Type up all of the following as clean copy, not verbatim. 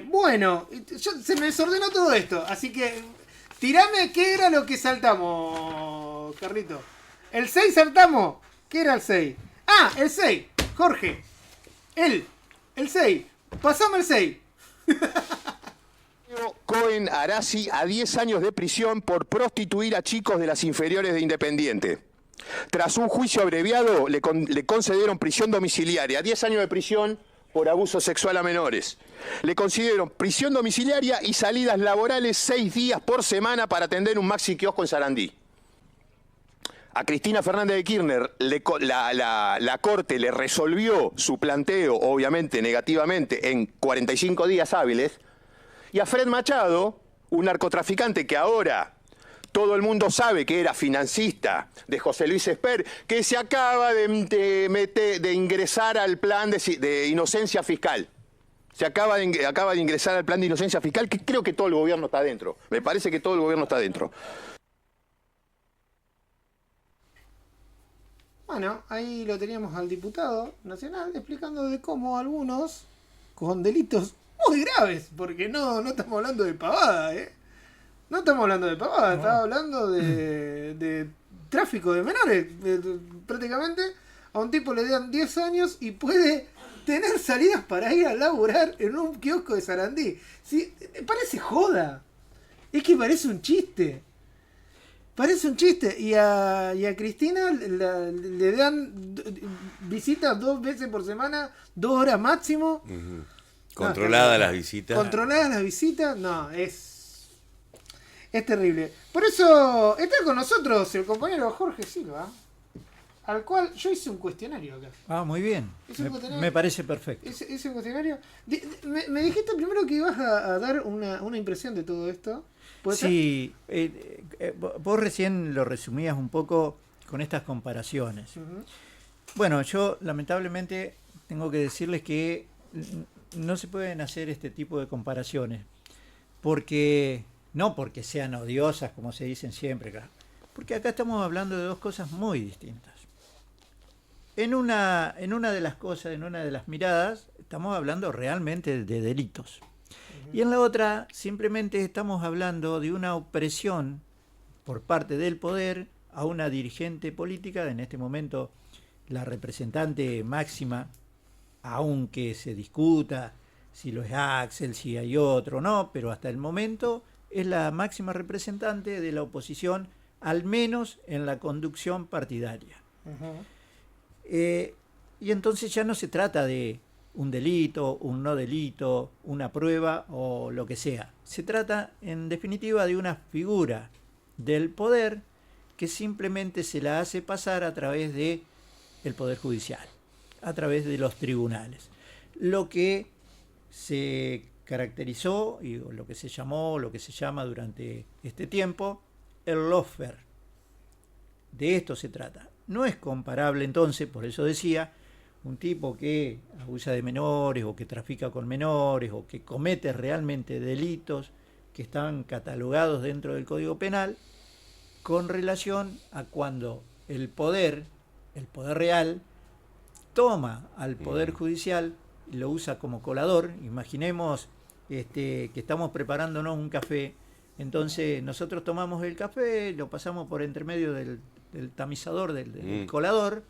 Bueno, se me desordenó todo esto, así que tirame qué era lo que saltamos, Carlito. ¿El 6 saltamos? ¿Qué era el 6? Ah, el 6, Jorge. El 6. Pasame el 6. Cohen Arasi a 10 años de prisión por prostituir a chicos de las inferiores de Independiente. Tras un juicio abreviado, le concedieron prisión domiciliaria, 10 años de prisión por abuso sexual a menores. Le concedieron prisión domiciliaria y salidas laborales 6 días por semana para atender un maxi kiosco en Sarandí. A Cristina Fernández de Kirchner la Corte le resolvió su planteo, obviamente negativamente, en 45 días hábiles. Y a Fred Machado, un narcotraficante que ahora todo el mundo sabe que era financista de José Luis Esper, que se acaba de ingresar al plan de inocencia fiscal. Se acaba de ingresar al plan de inocencia fiscal, que creo que todo el gobierno está dentro. Me parece que todo el gobierno está dentro. Bueno, ahí lo teníamos al diputado nacional explicando de cómo algunos con delitos muy graves, porque no estamos hablando de pavada, No estamos hablando de pavada, No. estamos hablando de tráfico de menores, prácticamente. A un tipo le dan 10 años y puede tener salidas para ir a laburar en un kiosco de Sarandí. Sí, parece joda. Es que parece un chiste. Parece un chiste. Y a Cristina le dan visitas 2 veces por semana, 2 horas máximo. Controladas las visitas. Controladas las visitas, no, es terrible. Por eso está con nosotros el compañero Jorge Silva, al cual yo hice un cuestionario acá. Ah, muy bien. ¿Es un cuestionario? Me parece perfecto. ¿Hice un cuestionario? Me dijiste primero que ibas a dar una impresión de todo esto. ¿Puede ser? Sí, vos recién lo resumías un poco con estas comparaciones. Ujú. Bueno, yo lamentablemente tengo que decirles que no se pueden hacer este tipo de comparaciones, porque no porque sean odiosas, como se dicen siempre, claro, porque acá estamos hablando de dos cosas muy distintas. En una de las cosas, en una de las miradas, estamos hablando realmente de delitos. Y en la otra, simplemente estamos hablando de una opresión por parte del poder a una dirigente política, en este momento la representante máxima, aunque se discuta si lo es Axel, si hay otro, no, pero hasta el momento es la máxima representante de la oposición, al menos en la conducción partidaria. Ujú. Y entonces ya no se trata de un delito, un no delito, una prueba o lo que sea. Se trata, en definitiva, de una figura del poder que simplemente se la hace pasar a través de el Poder Judicial, a través de los tribunales. Lo que se caracterizó y lo que se llamó, lo que se llama durante este tiempo, el lawfare. De esto se trata. No es comparable entonces, por eso decía, un tipo que abusa de menores o que trafica con menores o que comete realmente delitos que están catalogados dentro del Código Penal, con relación a cuando el poder real, toma al Poder Judicial y lo usa como colador. Imaginemos que estamos preparándonos un café, entonces nosotros tomamos el café, lo pasamos por entre medio del tamizador, del colador,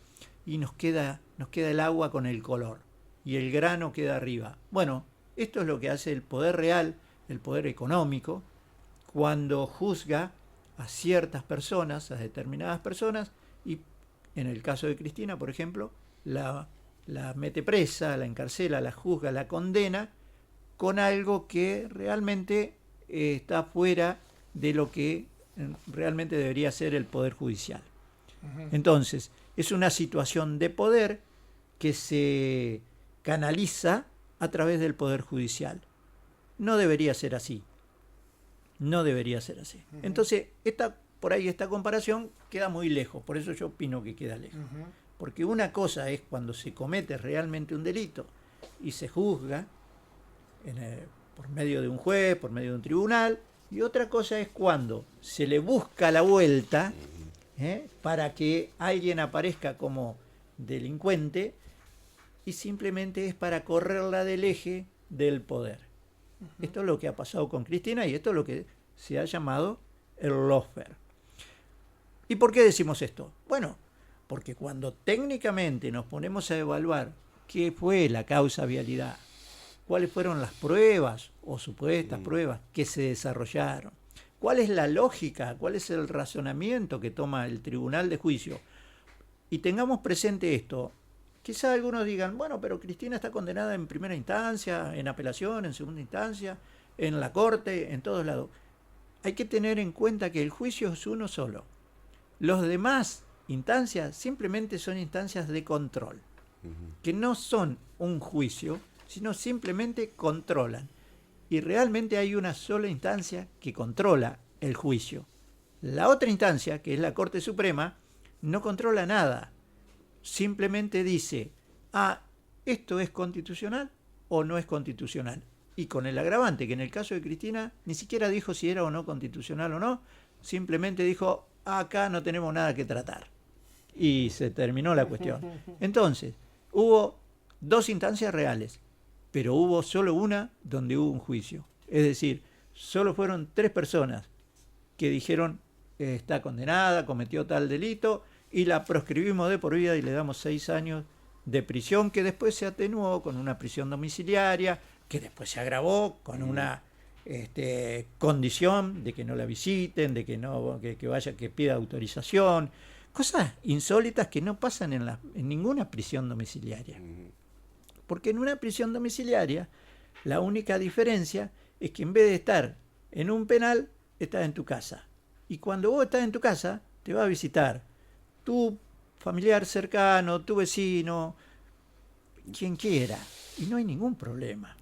y nos queda el agua con el color, y el grano queda arriba. Bueno, esto es lo que hace el poder real, el poder económico, cuando juzga a ciertas personas, a determinadas personas, y en el caso de Cristina, por ejemplo, la mete presa, la encarcela, la juzga, la condena, con algo que realmente está fuera de lo que realmente debería ser el Poder Judicial. Entonces, es una situación de poder que se canaliza a través del Poder Judicial. No debería ser así. No debería ser así. Entonces, por ahí esta comparación queda muy lejos. Por eso yo opino que queda lejos. Porque una cosa es cuando se comete realmente un delito y se juzga por medio de un juez, por medio de un tribunal, y otra cosa es cuando se le busca la vuelta para que alguien aparezca como delincuente y simplemente es para correrla del eje del poder. Esto es lo que ha pasado con Cristina y esto es lo que se ha llamado el lawfare. ¿Y por qué decimos esto? Bueno, porque cuando técnicamente nos ponemos a evaluar qué fue la causa vialidad, cuáles fueron las pruebas o supuestas pruebas que se desarrollaron, cuál es la lógica, cuál es el razonamiento que toma el tribunal de juicio, y tengamos presente esto, quizá algunos digan, bueno, pero Cristina está condenada en primera instancia, en apelación, en segunda instancia, en la corte, en todos lados. Hay que tener en cuenta que el juicio es uno solo. Los demás instancias simplemente son instancias de control, que no son un juicio, sino simplemente controlan. Y realmente hay una sola instancia que controla el juicio. La otra instancia, que es la Corte Suprema, no controla nada. Simplemente dice, esto es constitucional o no es constitucional. Y con el agravante que en el caso de Cristina ni siquiera dijo si era o no constitucional o no, simplemente dijo, acá no tenemos nada que tratar. Y se terminó la cuestión. Entonces, hubo dos instancias reales, pero hubo solo una donde hubo un juicio. Es decir, solo fueron 3 personas que dijeron, está condenada, cometió tal delito, y la proscribimos de por vida y le damos 6 años de prisión, que después se atenuó con una prisión domiciliaria, que después se agravó con una condición de que no la visiten, de que no que vaya, que pida autorización, cosas insólitas que no pasan en ninguna prisión domiciliaria. Porque en una prisión domiciliaria la única diferencia es que en vez de estar en un penal, estás en tu casa. Y cuando vos estás en tu casa, te va a visitar tu familiar cercano, tu vecino, quien quiera. Y no hay ningún problema.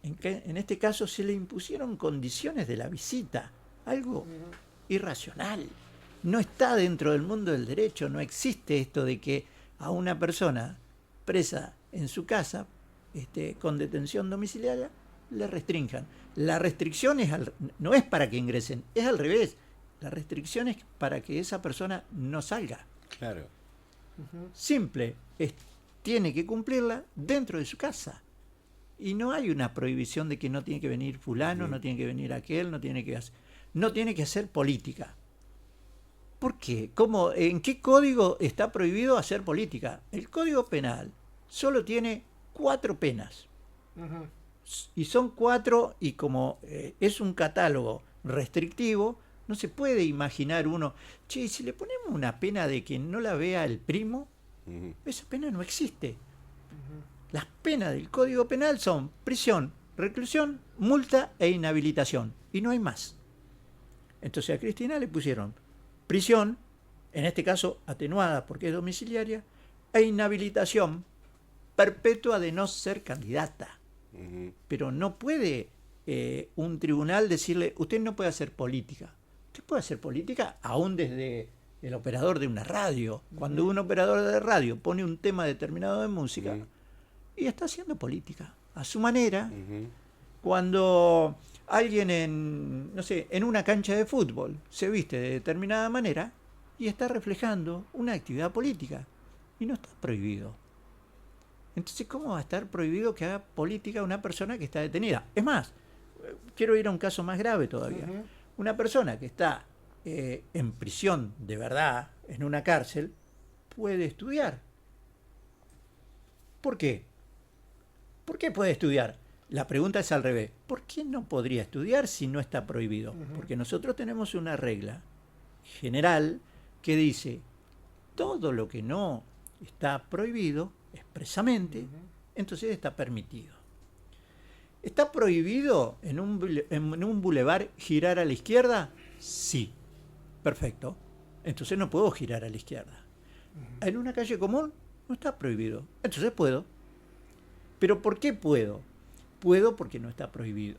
En este caso se le impusieron condiciones de la visita, algo irracional. No está dentro del mundo del derecho, no existe esto de que a una persona presa en su casa, con detención domiciliaria, le restrinjan. La restricción no es para que ingresen, es al revés. La restricción es para que esa persona no salga. Claro. Simple, tiene que cumplirla dentro de su casa. Y no hay una prohibición de que no tiene que venir fulano, no tiene que venir aquel, no tiene que hacer política. ¿Por qué? ¿En qué código está prohibido hacer política? El Código Penal solo tiene 4 penas. Y son 4, y como es un catálogo restrictivo, no se puede imaginar uno, si le ponemos una pena de que no la vea el primo, esa pena no existe. Las penas del Código Penal son prisión, reclusión, multa e inhabilitación. Y no hay más. Entonces a Cristina le pusieron prisión, en este caso atenuada porque es domiciliaria, e inhabilitación perpetua de no ser candidata. Pero no puede un tribunal decirle, usted no puede hacer política. Usted puede hacer política aún desde el operador de una radio. Cuando un operador de radio pone un tema determinado de música, y está haciendo política a su manera. Cuando alguien en una cancha de fútbol se viste de determinada manera y está reflejando una actividad política y no está prohibido. Entonces, ¿cómo va a estar prohibido que haga política una persona que está detenida? Es más, quiero ir a un caso más grave todavía. Una persona que está en prisión de verdad, en una cárcel, puede estudiar. ¿Por qué? ¿Por qué puede estudiar? La pregunta es al revés. ¿Por qué no podría estudiar si no está prohibido? Porque nosotros tenemos una regla general que dice, todo lo que no está prohibido expresamente, entonces está permitido. ¿Está prohibido en un bulevar girar a la izquierda? Sí. Perfecto. Entonces no puedo girar a la izquierda. En una calle común no está prohibido. Entonces puedo. ¿Pero por qué puedo? Puedo porque no está prohibido.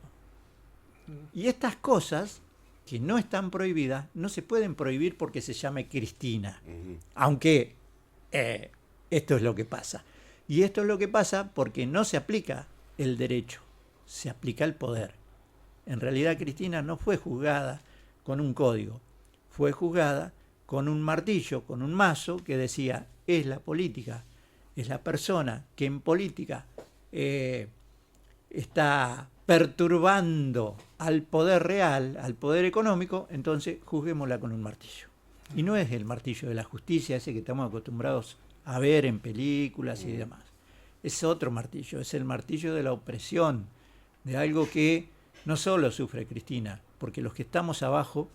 Y estas cosas que no están prohibidas no se pueden prohibir porque se llame Cristina. Aunque esto es lo que pasa. Y esto es lo que pasa porque no se aplica el derecho, se aplica el poder. En realidad Cristina no fue juzgada con un código, fue juzgada con un martillo, con un mazo que decía, es la política, es la persona que en política está perturbando al poder real, al poder económico, entonces juzguémosla con un martillo. Y no es el martillo de la justicia, ese que estamos acostumbrados a ver en películas y demás. Es otro martillo, es el martillo de la opresión, de algo que no solo sufre Cristina, porque los que estamos abajo,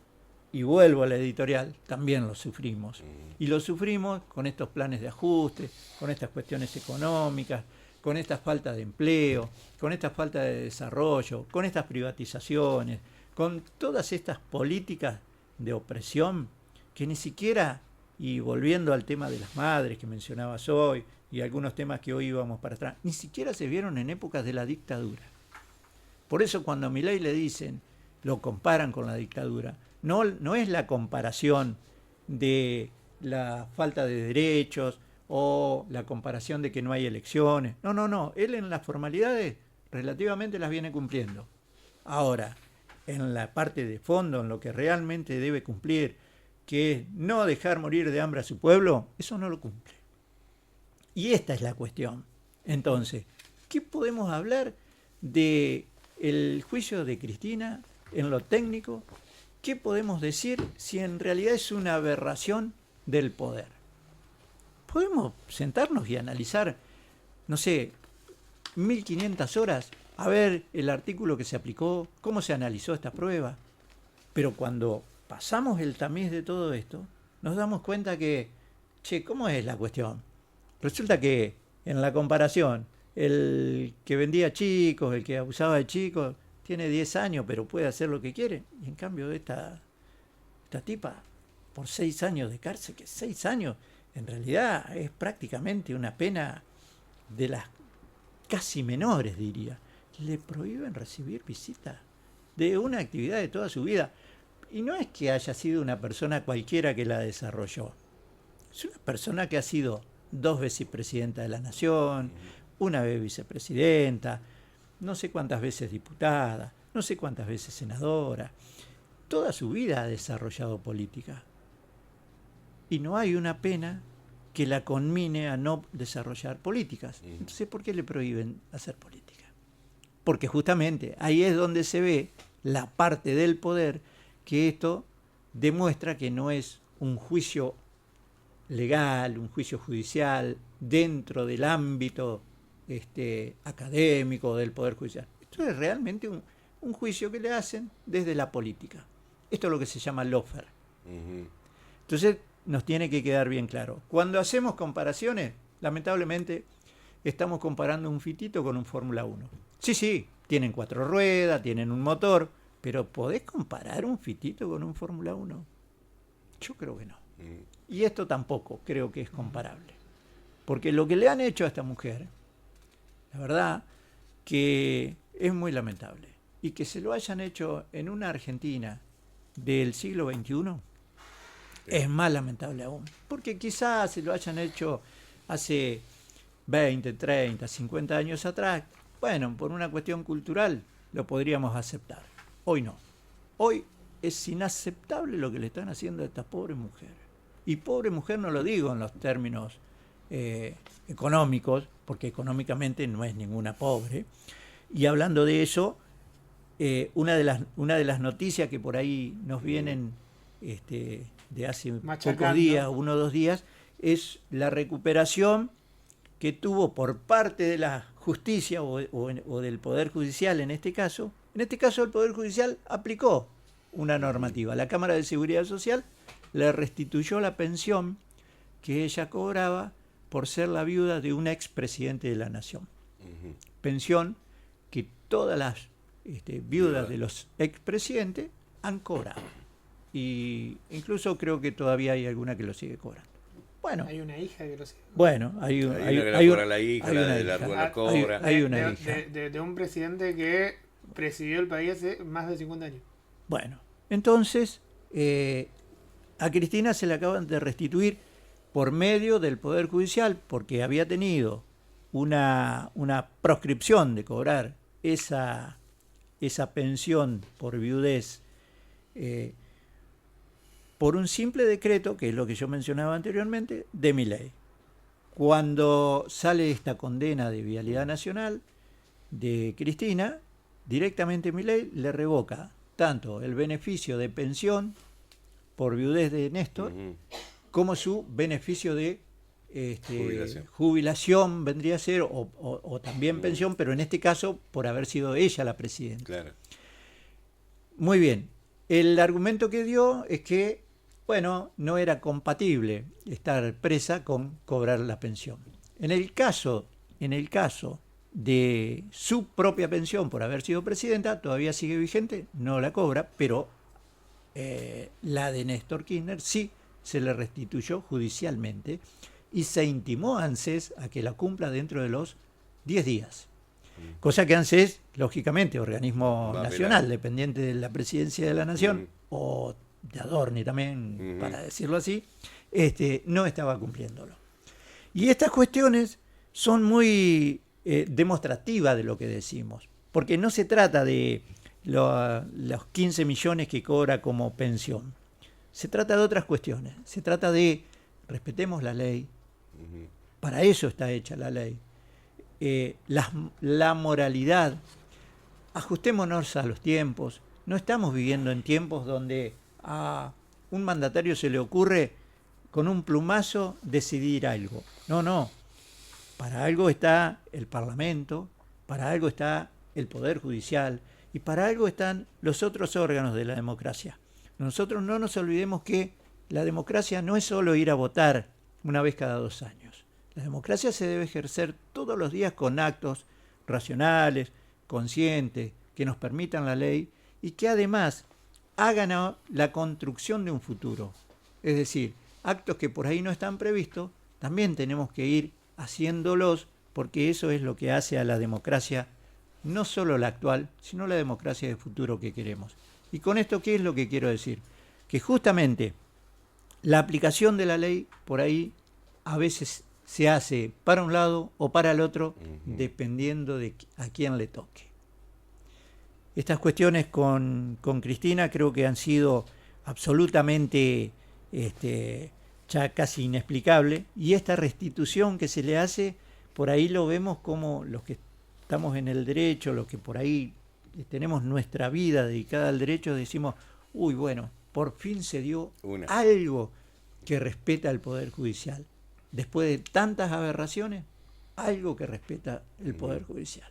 y vuelvo a la editorial, también lo sufrimos. Y lo sufrimos con estos planes de ajuste, con estas cuestiones económicas, con esta falta de empleo, con esta falta de desarrollo, con estas privatizaciones, con todas estas políticas de opresión que ni siquiera, y volviendo al tema de las madres que mencionabas hoy, y algunos temas que hoy íbamos para atrás, ni siquiera se vieron en épocas de la dictadura. Por eso cuando a Milei le dicen, lo comparan con la dictadura, no es la comparación de la falta de derechos o la comparación de que no hay elecciones. No. Él en las formalidades relativamente las viene cumpliendo. Ahora, en la parte de fondo, en lo que realmente debe cumplir, que es no dejar morir de hambre a su pueblo, eso no lo cumple. Y esta es la cuestión. Entonces, ¿qué podemos hablar del juicio de Cristina en lo técnico? ¿Qué podemos decir si en realidad es una aberración del poder? Podemos sentarnos y analizar, no sé, 1500 horas, a ver el artículo que se aplicó, cómo se analizó esta prueba. Pero cuando pasamos el tamiz de todo esto, nos damos cuenta que, ¿cómo es la cuestión? Resulta que en la comparación, el que vendía chicos, el que abusaba de chicos, tiene 10 años, pero puede hacer lo que quiere. Y en cambio esta tipa, por 6 años de cárcel, que 6 años, en realidad es prácticamente una pena de las casi menores, diría. Le prohíben recibir visitas de una actividad de toda su vida. Y no es que haya sido una persona cualquiera que la desarrolló. Es una persona que ha sido 2 veces presidenta de la Nación, una vez vicepresidenta, no sé cuántas veces diputada, no sé cuántas veces senadora. Toda su vida ha desarrollado política. Y no hay una pena que la conmine a no desarrollar políticas. Entonces, ¿por qué le prohíben hacer política? Porque justamente ahí es donde se ve la parte del poder que esto demuestra que no es un juicio legal, un juicio judicial dentro del ámbito académico del Poder Judicial. Esto es realmente un juicio que le hacen desde la política. Esto es lo que se llama lawfare. Entonces nos tiene que quedar bien claro. Cuando hacemos comparaciones, lamentablemente estamos comparando un fitito con un Fórmula 1. Sí, tienen 4 ruedas, tienen un motor, pero ¿podés comparar un fitito con un Fórmula 1? Yo creo que no. Y esto tampoco creo que es comparable. Porque lo que le han hecho a esta mujer, la verdad que es muy lamentable. Y que se lo hayan hecho en una Argentina del siglo XXI es más lamentable aún. Porque quizás se lo hayan hecho hace 20, 30, 50 años atrás. Bueno, por una cuestión cultural lo podríamos aceptar. Hoy no. Hoy es inaceptable lo que le están haciendo a esta pobre mujer. Y pobre mujer no lo digo en los términos económicos, porque económicamente no es ninguna pobre. Y hablando de eso, una de las noticias que por ahí nos vienen de hace pocos días, 1 o 2 días, es la recuperación que tuvo por parte de la justicia o del Poder Judicial en este caso. En este caso el Poder Judicial aplicó una normativa. La Cámara de Seguridad Social le restituyó la pensión que ella cobraba por ser la viuda de un expresidente de la Nación. Pensión que todas las viudas de los expresidentes han cobrado. Y incluso creo que todavía hay alguna que lo sigue cobrando. Bueno, hay una hija que lo sigue. Bueno, hay una hija de un presidente que presidió el país hace más de 50 años. Bueno, entonces a Cristina se le acaban de restituir por medio del Poder Judicial, porque había tenido una proscripción de cobrar esa pensión por viudez por un simple decreto, que es lo que yo mencionaba anteriormente, de Milei. Cuando sale esta condena de Vialidad Nacional, de Cristina, directamente Milei le revoca tanto el beneficio de pensión por viudez de Néstor, como su beneficio de jubilación vendría a ser, o también pensión, pero en este caso por haber sido ella la presidenta. Claro. Muy bien. El argumento que dio es que, bueno, no era compatible estar presa con cobrar la pensión. En el caso de su propia pensión por haber sido presidenta, todavía sigue vigente, no la cobra, pero la de Néstor Kirchner sí se le restituyó judicialmente y se intimó a ANSES a que la cumpla dentro de los 10 días. Cosa que ANSES, lógicamente, organismo nacional, dependiente de la presidencia de la nación, o de Adorni también, para decirlo así, no estaba cumpliéndolo. Y estas cuestiones son muy demostrativas de lo que decimos, porque no se trata de los 15 millones que cobra como pensión. Se trata de otras cuestiones. Se trata de respetemos la ley. Para eso está hecha la ley. La moralidad. Ajustémonos a los tiempos. No estamos viviendo en tiempos donde a un mandatario se le ocurre con un plumazo decidir algo. No. Para algo está el Parlamento, para algo está el Poder Judicial y para algo están los otros órganos de la democracia. Nosotros no nos olvidemos que la democracia no es solo ir a votar una vez cada 2 años. La democracia se debe ejercer todos los días con actos racionales, conscientes, que nos permitan la ley y que además hagan la construcción de un futuro. Es decir, actos que por ahí no están previstos, también tenemos que ir haciéndolos porque eso es lo que hace a la democracia, no solo la actual, sino la democracia del futuro que queremos. Y con esto, ¿qué es lo que quiero decir? Que justamente la aplicación de la ley por ahí a veces se hace para un lado o para el otro, dependiendo de a quién le toque. Estas cuestiones con Cristina creo que han sido absolutamente ya casi inexplicables, y esta restitución que se le hace, por ahí lo vemos como los que estamos en el derecho, los que por ahí tenemos nuestra vida dedicada al derecho, decimos, uy, bueno, por fin se dio algo que respeta el Poder Judicial. Después de tantas aberraciones, algo que respeta el Poder Judicial.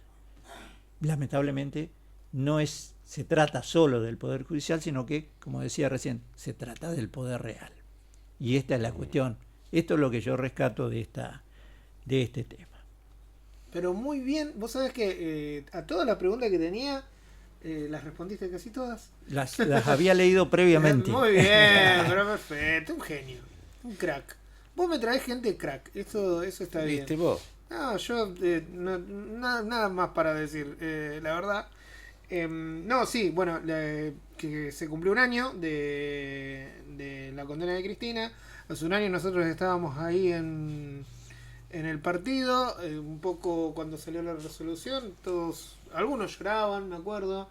Lamentablemente, no se trata solo del Poder Judicial, sino que, como decía recién, se trata del poder real. Y esta es la cuestión. Esto es lo que yo rescato de este tema. Pero muy bien, vos sabés que a todas las preguntas que tenía, las respondiste casi todas. Las había leído previamente. Muy bien, pero perfecto, un genio, un crack. Vos me traés gente crack, eso está bien. ¿Viste vos? No, yo nada más para decir, la verdad. No, sí, bueno, que se cumplió un año de la condena de Cristina. Hace un año nosotros estábamos ahí en el partido, un poco cuando salió la resolución, algunos lloraban, me acuerdo,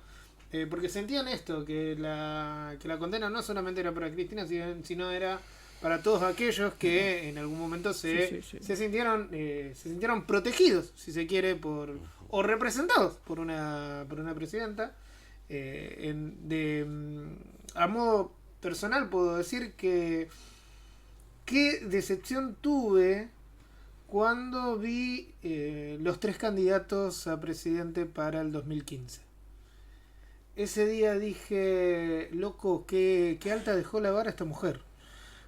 porque sentían esto, que la condena no solamente era para Cristina, sino era para todos aquellos que en algún momento se sintieron protegidos, si se quiere, o representados por una presidenta. A modo personal puedo decir que qué decepción tuve cuando vi los 3 candidatos a presidente para el 2015. Ese día dije, loco, qué alta dejó la vara esta mujer.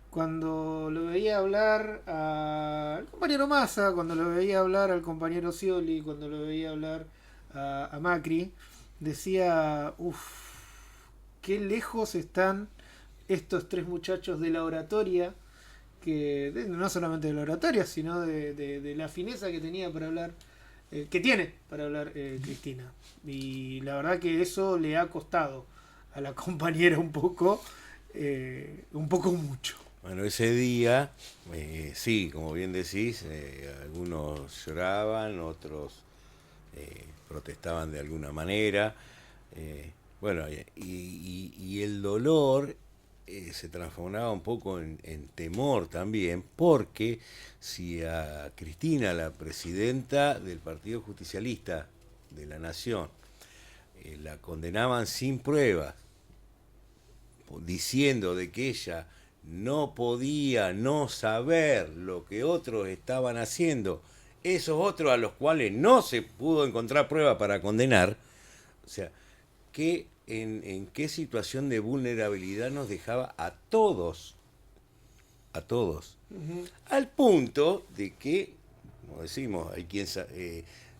Cuando lo veía hablar al compañero Massa, cuando lo veía hablar al compañero Scioli, cuando lo veía hablar a Macri, decía, qué lejos están estos 3 muchachos de la oratoria, no solamente de la oratoria, sino de la fineza que tenía para hablar, que tiene para hablar Cristina. Y la verdad que eso le ha costado a la compañera un poco mucho. Bueno, ese día, sí, como bien decís, algunos lloraban, otros protestaban de alguna manera. Bueno, y el dolor se transformaba un poco en temor también, porque si a Cristina, la presidenta del Partido Justicialista, de la Nación la condenaban sin pruebas, diciendo de que ella no podía no saber lo que otros estaban haciendo, esos otros a los cuales no se pudo encontrar prueba para condenar, o sea, en qué situación de vulnerabilidad nos dejaba a todos, al punto de que, como decimos, hay quien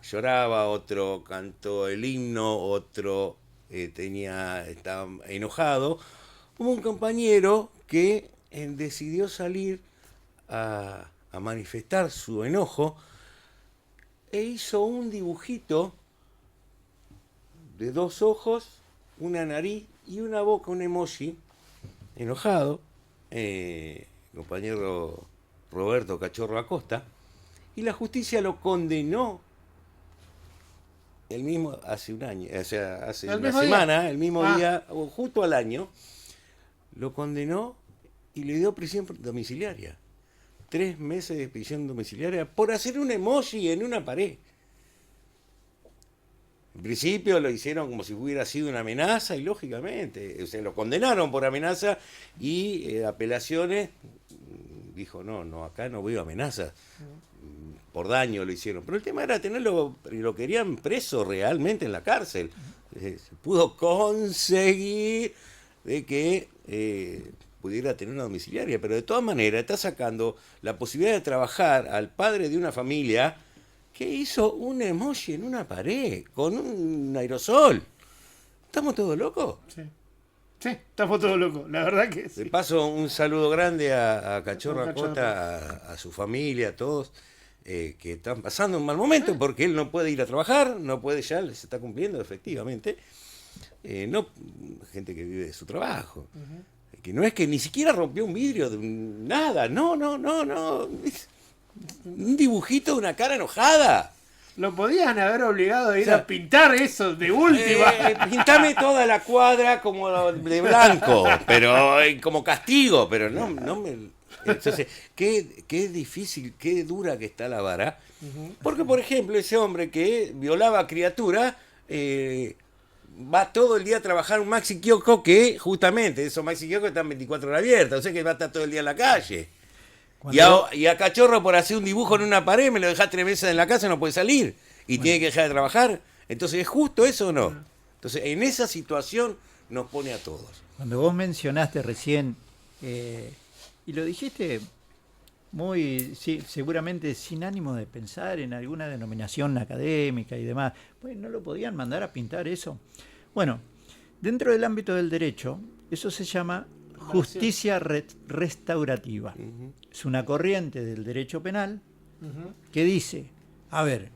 lloraba, otro cantó el himno, otro estaba enojado. Hubo un compañero que decidió salir a manifestar su enojo e hizo un dibujito de 2 ojos, una nariz y una boca, un emoji enojado, compañero Roberto Cachorro Acosta, y la justicia lo condenó el mismo, hace un año, o sea, hace una semana, el mismo día, o justo al año, lo condenó y le dio prisión domiciliaria. 3 meses de prisión domiciliaria por hacer un emoji en una pared. En principio lo hicieron como si hubiera sido una amenaza y lógicamente, o sea, lo condenaron por amenaza y apelaciones, dijo, no, acá no veo amenazas. Por daño lo hicieron. Pero el tema era tenerlo, lo querían preso realmente en la cárcel. Se pudo conseguir de que pudiera tener una domiciliaria, pero de todas maneras está sacando la posibilidad de trabajar al padre de una familia que hizo un emoji en una pared con un aerosol. ¿Estamos todos locos? Sí, estamos todos locos, la verdad que sí. De paso, un saludo grande a Cachorro Acosta, a su familia, a todos. Que están pasando un mal momento porque él no puede ir a trabajar, no puede, ya se está cumpliendo efectivamente, no gente que vive de su trabajo, que no es que ni siquiera rompió un vidrio de nada, no, un dibujito de una cara enojada. Lo podían haber obligado a ir a pintar eso de última. Pintame toda la cuadra como de blanco, pero como castigo, pero no me... Entonces, qué difícil, qué dura que está la vara. Porque, por ejemplo, ese hombre que violaba a criatura va todo el día a trabajar un maxi kiosco que, justamente, esos maxi kioscos están 24 horas abiertos. O sea que va a estar todo el día en la calle. Y a Cachorro por hacer un dibujo en una pared me lo dejás 3 meses en la casa y no puede salir. Y tiene que dejar de trabajar. Entonces, ¿es justo eso o no? Entonces, en esa situación nos pone a todos. Cuando vos mencionaste recién... y lo dijiste muy, sí, seguramente sin ánimo de pensar en alguna denominación académica y demás. Pues no lo podían mandar a pintar eso. Bueno, dentro del ámbito del derecho, eso se llama justicia restaurativa. Es una corriente del derecho penal que dice, a ver,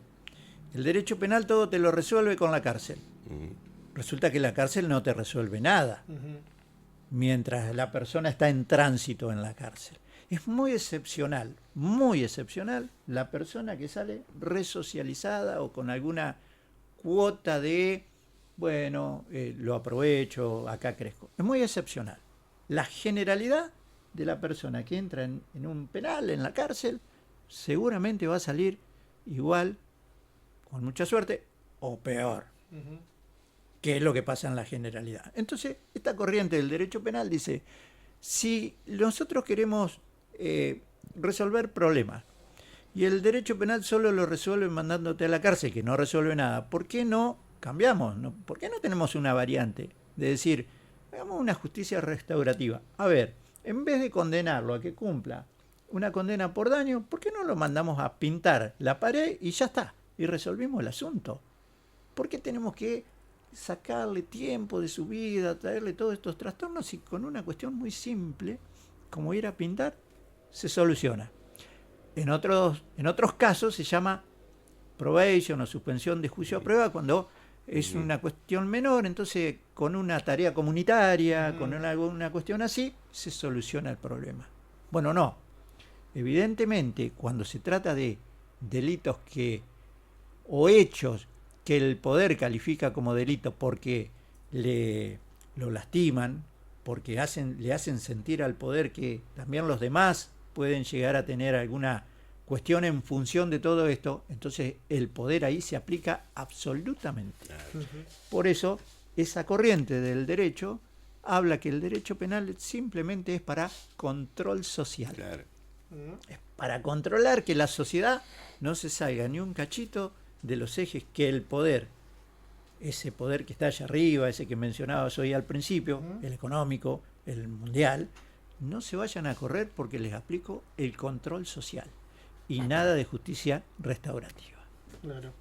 el derecho penal todo te lo resuelve con la cárcel. Resulta que la cárcel no te resuelve nada. Mientras la persona está en tránsito en la cárcel. Es muy excepcional la persona que sale resocializada o con alguna cuota de, bueno, lo aprovecho, acá crezco. Es muy excepcional. La generalidad de la persona que entra en un penal, en la cárcel, seguramente va a salir igual, con mucha suerte, o peor. Que es lo que pasa en la generalidad. Entonces, esta corriente del derecho penal dice, si nosotros queremos resolver problemas, y el derecho penal solo lo resuelve mandándote a la cárcel, que no resuelve nada, ¿por qué no cambiamos? ¿Por qué no tenemos una variante de decir, hagamos una justicia restaurativa? A ver, en vez de condenarlo a que cumpla una condena por daño, ¿por qué no lo mandamos a pintar la pared y ya está? Y resolvimos el asunto. ¿Por qué tenemos que sacarle tiempo de su vida, traerle todos estos trastornos y con una cuestión muy simple como ir a pintar se soluciona? En otros casos se llama probation o suspensión de juicio a prueba cuando es una cuestión menor, entonces con una tarea comunitaria, con una cuestión así, se soluciona el problema. Bueno, no. Evidentemente, cuando se trata de delitos o hechos que el poder califica como delito porque lo lastiman, porque le hacen sentir al poder que también los demás pueden llegar a tener alguna cuestión en función de todo esto, entonces el poder ahí se aplica absolutamente. Por eso, esa corriente del derecho habla que el derecho penal simplemente es para control social. Claro. Es para controlar que la sociedad no se salga ni un cachito de los ejes que el poder, ese poder que está allá arriba, ese que mencionabas hoy al principio, el económico, el mundial, no se vayan a correr porque les aplico el control social y nada de justicia restaurativa. Claro.